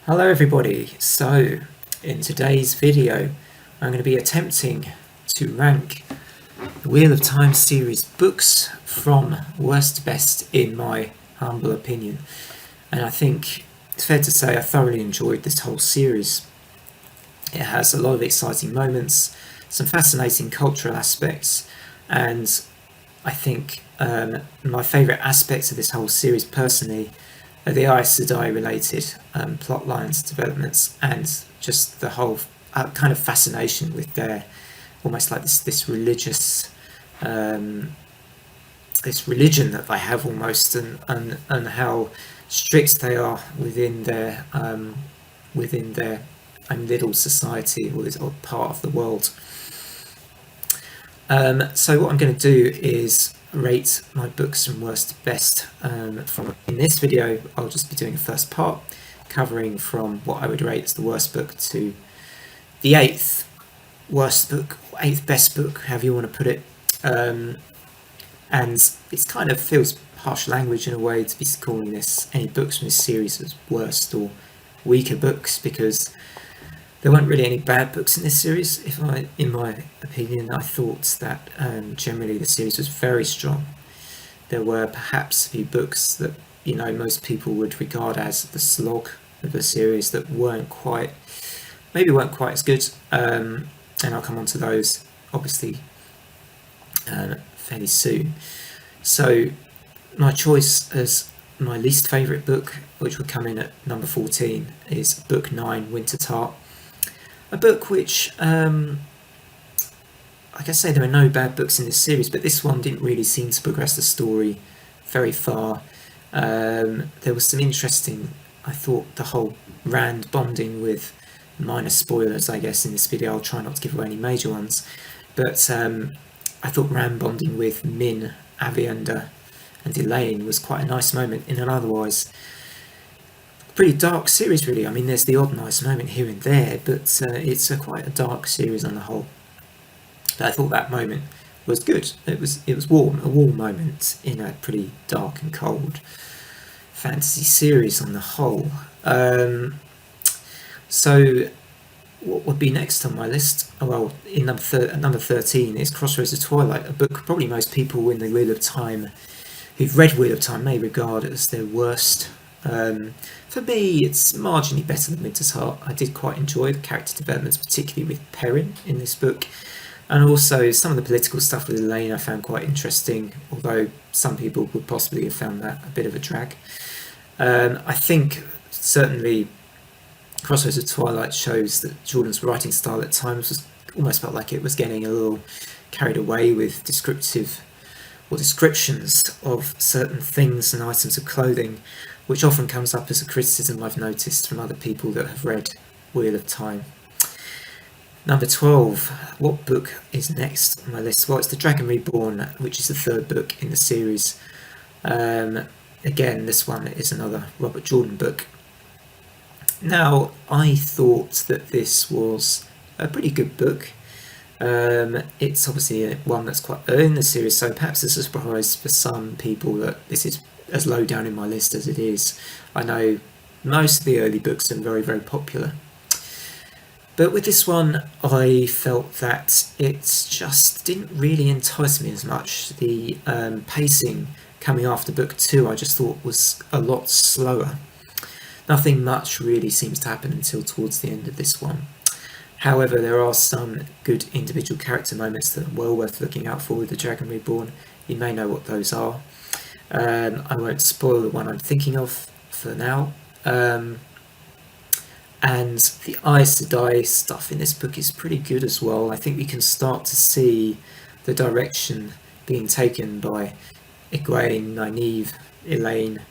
Hello everybody, so in today's video I'm going to be attempting to rank the Wheel of Time series books from worst to best in my humble opinion, and I think it's fair to say I thoroughly enjoyed this whole series. It has a lot of exciting moments, some fascinating cultural aspects, and I think my favourite aspects of this whole series personally are the Aes Sedai related plot lines, developments, and just the whole kind of fascination with their almost like this religious this religion that they have almost, and how strict they are within their little society or this odd part of the world. So what I'm going to do is rate my books from worst to best. In this video, I'll just be doing a first part, covering from what I would rate as the worst book to the eighth worst book, or eighth best book, however you want to put it. And it kind of feels harsh language in a way to be calling this any books from this series as worst or weaker books, because there weren't really any bad books in this series. In my opinion, I thought that generally the series was very strong. There were perhaps a few books that most people would regard as the slog of the series that weren't quite as good, and I'll come on to those obviously fairly soon. So my choice as my least favourite book, which would come in at number 14, is book 9, Winter's Heart. A book which, like I say, there are no bad books in this series, but this one didn't really seem to progress the story very far. There was some interesting, I thought, the whole Rand bonding with, minor spoilers I guess in this video, I'll try not to give away any major ones, but I thought Rand bonding with Min, Aviendha and Elaine was quite a nice moment in an otherwise pretty dark series, really. I mean, there's the odd nice moment here and there, but it's quite a dark series on the whole. But I thought that moment was good. It was warm, a warm moment in a pretty dark and cold fantasy series on the whole. So what would be next on my list? Well, in number 13 is Crossroads of Twilight, a book probably most people in the Wheel of Time who've read Wheel of Time may regard as their worst. For me, it's marginally better than Winter's Heart. I did quite enjoy the character developments, particularly with Perrin in this book, and also some of the political stuff with Elaine I found quite interesting, although some people would possibly have found that a bit of a drag. I think certainly Crossroads of Twilight shows that Jordan's writing style at times was almost felt like it was getting a little carried away with descriptions of certain things and items of clothing, which often comes up as a criticism I've noticed from other people that have read Wheel of Time. Number 12, what book is next on my list? Well, it's The Dragon Reborn, which is the third book in the series. Again, this one is another Robert Jordan book. Now, I thought that this was a pretty good book. It's obviously one that's quite early in the series, so perhaps it's a surprise for some people that this is as low down in my list as it is. I know most of the early books are very, very popular. But with this one, I felt that it just didn't really entice me as much. The pacing coming after book 2 I just thought was a lot slower. Nothing much really seems to happen until towards the end of this one. However, there are some good individual character moments that are well worth looking out for with The Dragon Reborn. You may know what those are. I won't spoil the one I'm thinking of for now. And the Aes Sedai stuff in this book is pretty good as well. I think we can start to see the direction being taken by Egwene, Nynaeve, Elaine,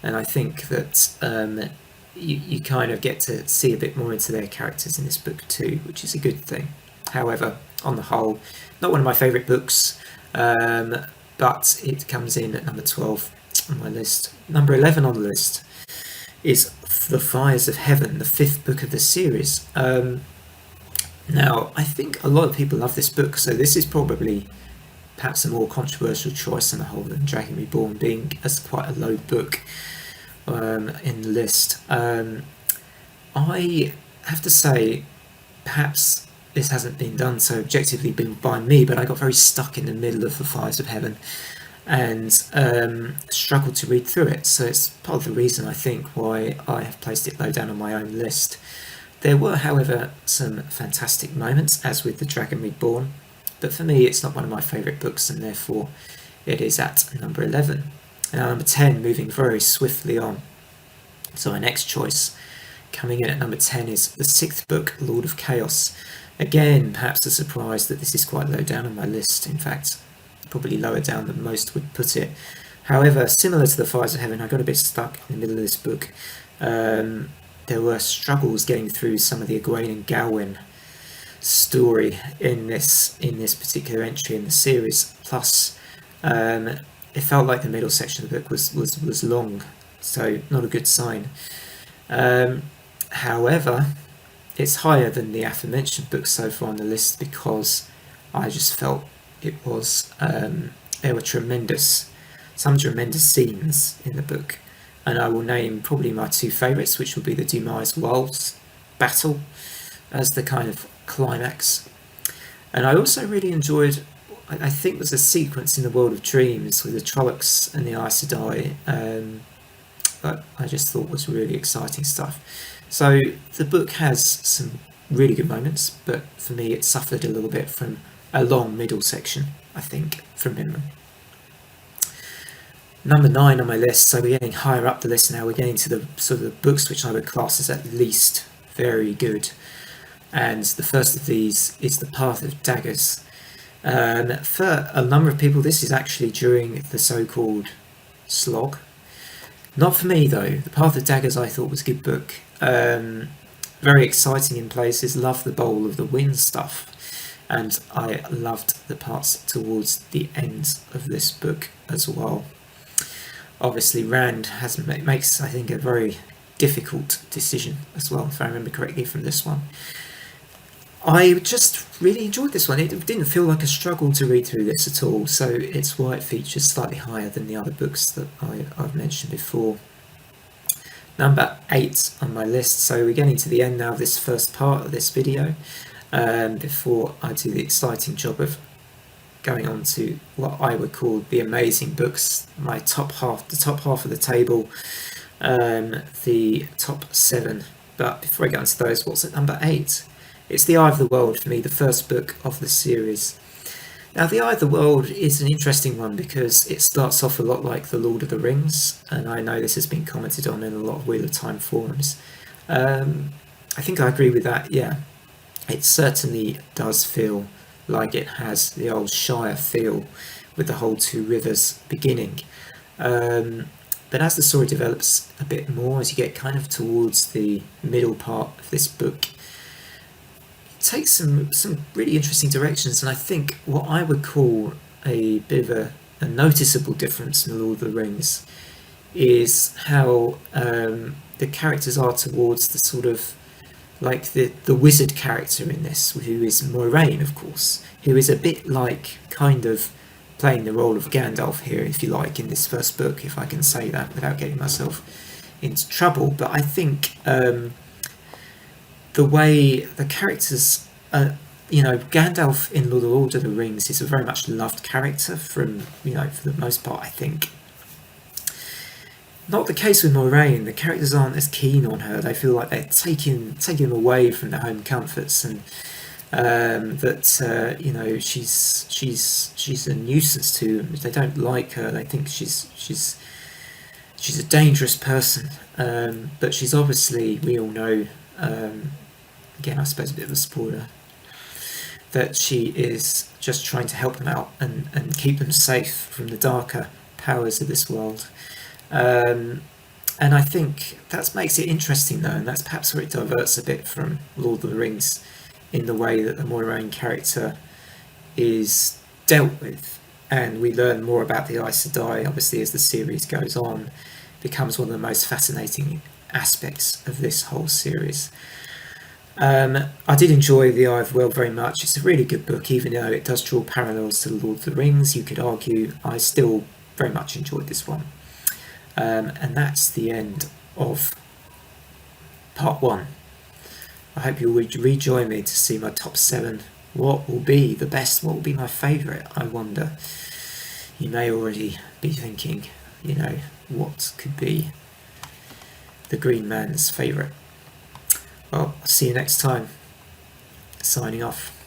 and I think that you kind of get to see a bit more into their characters in this book too, which is a good thing. However, on the whole, not one of my favourite books, but it comes in at number 12 on my list. Number 11 on the list is The Fires of Heaven, the fifth book of the series. Now, I think a lot of people love this book, so this is probably perhaps a more controversial choice on the whole than Dragon Reborn, being as quite a low book in the list. I have to say, perhaps this hasn't been done so objectively by me, but I got very stuck in the middle of The Fires of Heaven and struggled to read through it. So it's part of the reason, I think, why I have placed it low down on my own list. There were, however, some fantastic moments, as with The Dragon Reborn, but for me it's not one of my favourite books, and therefore it is at number 11. And now number 10, moving very swiftly on. So my next choice, coming in at number 10, is the sixth book, Lord of Chaos. Again, perhaps a surprise that this is quite low down on my list. In fact, probably lower down than most would put it. However, similar to The Fires of Heaven, I got a bit stuck in the middle of this book. There were struggles getting through some of the Egwene and Gawain story in this particular entry in the series. Plus, it felt like the middle section of the book was long, so not a good sign. However, it's higher than the aforementioned books so far on the list because I just felt it was there were some tremendous scenes in the book, and I will name probably my two favourites, which will be the Dumai's Worlds battle as the kind of climax, and I also really enjoyed, I think, was a sequence in the World of Dreams with the Trollocs and the Aes Sedai, that I just thought was really exciting stuff. So the book has some really good moments, but for me it suffered a little bit from a long middle section, I think, from memory. Number 9 on my list, so we're getting higher up the list now, we're getting to the sort of the books which I would class as at least very good. And the first of these is The Path of Daggers. For a number of people, this is actually during the so-called slog. Not for me though. The Path of Daggers I thought was a good book. Very exciting in places, loved the Bowl of the Wind stuff. And I loved the parts towards the end of this book as well. Obviously, Rand makes, I think, a very difficult decision as well, if I remember correctly from this one. I just really enjoyed this one. It didn't feel like a struggle to read through this at all, so it's why it features slightly higher than the other books that I've mentioned before. Number 8 on my list, so we're getting to the end now of this first part of this video, before I do the exciting job of going on to what I would call the amazing books, my top half, the top half of the table, the top 7. But before I get into those, what's at number 8? It's The Eye of the World for me, the first book of the series. Now, The Eye of the World is an interesting one because it starts off a lot like The Lord of the Rings, and I know this has been commented on in a lot of Wheel of Time forums. I think I agree with that, yeah. It certainly does feel like it has the old Shire feel with the whole Two Rivers beginning. But as the story develops a bit more, as you get kind of towards the middle part of this book, it takes some really interesting directions, and I think what I would call a bit of a noticeable difference in The Lord of the Rings is how the characters are towards the sort of like the wizard character in this, who is Moiraine, of course, who is a bit like kind of playing the role of Gandalf here, if you like, in this first book, if I can say that without getting myself into trouble. But I think the way the characters, Gandalf in Lord of the Rings is a very much loved character from, for the most part, I think. Not the case with Moiraine. The characters aren't as keen on her. They feel like they're taking away from their home comforts, and she's a nuisance to them. They don't like her. They think she's a dangerous person. But she's obviously, we all know, again, I suppose a bit of a spoiler, that she is just trying to help them out and keep them safe from the darker powers of this world. And I think that makes it interesting though, and that's perhaps where it diverts a bit from Lord of the Rings in the way that the Moiraine character is dealt with, and we learn more about the Aes Sedai obviously as the series goes on. It becomes one of the most fascinating aspects of this whole series. I did enjoy The Eye of the World very much. It's a really good book, even though it does draw parallels to The Lord of the Rings. You could argue I still very much enjoyed this one. And that's the end of part 1 I hope you'll rejoin me to see my top 7. What will be the best? What will be my favourite? I wonder. You may already be thinking, what could be the Green Man's favourite? Well, I'll see you next time. Signing off.